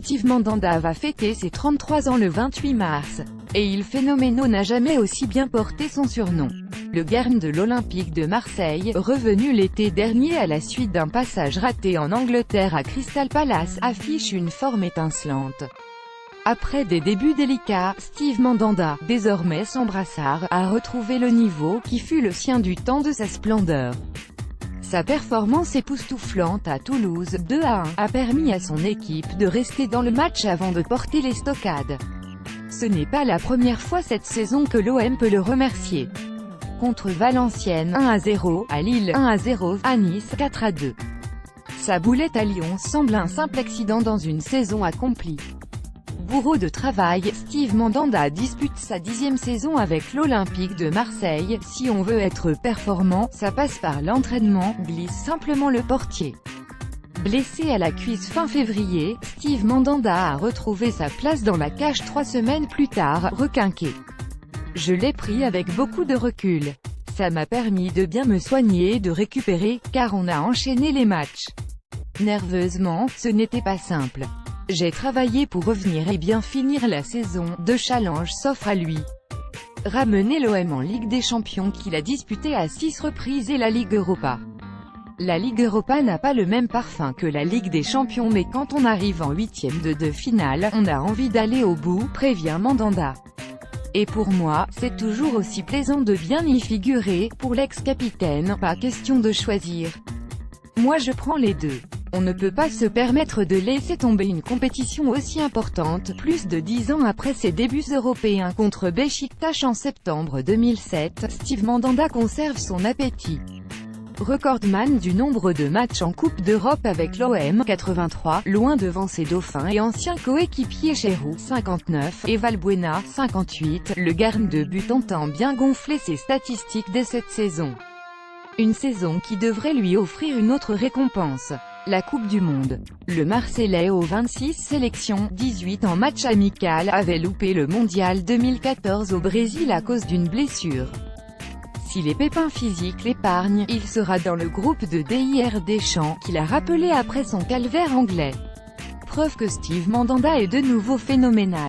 Steve Mandanda va fêter ses 33 ans le 28 mars. Et il phénoménal n'a jamais aussi bien porté son surnom. Le garde de l'Olympique de Marseille, revenu l'été dernier à la suite d'un passage raté en Angleterre à Crystal Palace, affiche une forme étincelante. Après des débuts délicats, Steve Mandanda, désormais sans brassard, a retrouvé le niveau qui fut le sien du temps de sa splendeur. Sa performance époustouflante à Toulouse, 2-1, a permis à son équipe de rester dans le match avant de porter les stockades. Ce n'est pas la première fois cette saison que l'OM peut le remercier. Contre Valenciennes, 1-0, à Lille, 1-0, à Nice, 4-2. Sa boulette à Lyon semble un simple accident dans une saison accomplie. Bourreau de travail, Steve Mandanda dispute sa 10e saison avec l'Olympique de Marseille. Si on veut être performant, ça passe par l'entraînement, glisse simplement le portier. Blessé à la cuisse fin février, Steve Mandanda a retrouvé sa place dans la cage 3 semaines plus tard, requinqué. Je l'ai pris avec beaucoup de recul. Ça m'a permis de bien me soigner et de récupérer, car on a enchaîné les matchs. Nerveusement, ce n'était pas simple. J'ai travaillé pour revenir et bien finir la saison. Deux challenges s'offrent à lui. Ramener l'OM en Ligue des Champions qu'il a disputé à 6 reprises et la Ligue Europa. La Ligue Europa n'a pas le même parfum que la Ligue des Champions, mais quand on arrive en 8e de finale, on a envie d'aller au bout, prévient Mandanda. Et pour moi, c'est toujours aussi plaisant de bien y figurer. Pour l'ex-capitaine, pas question de choisir. Moi je prends les deux. On ne peut pas se permettre de laisser tomber une compétition aussi importante, plus de 10 ans après ses débuts européens contre Beşiktaş en septembre 2007, Steve Mandanda conserve son appétit. Recordman du nombre de matchs en Coupe d'Europe avec l'OM, 83, loin devant ses dauphins et anciens coéquipiers Giroud, 59, et Valbuena, 58, le garde de but entend bien gonfler ses statistiques dès cette saison. Une saison qui devrait lui offrir une autre récompense. La Coupe du Monde. Le Marseillais aux 26 sélections, 18 en match amical, avait loupé le Mondial 2014 au Brésil à cause d'une blessure. Si les pépins physiques l'épargnent, il sera dans le groupe de Didier Deschamps, qu'il a rappelé après son calvaire anglais. Preuve que Steve Mandanda est de nouveau phénoménal.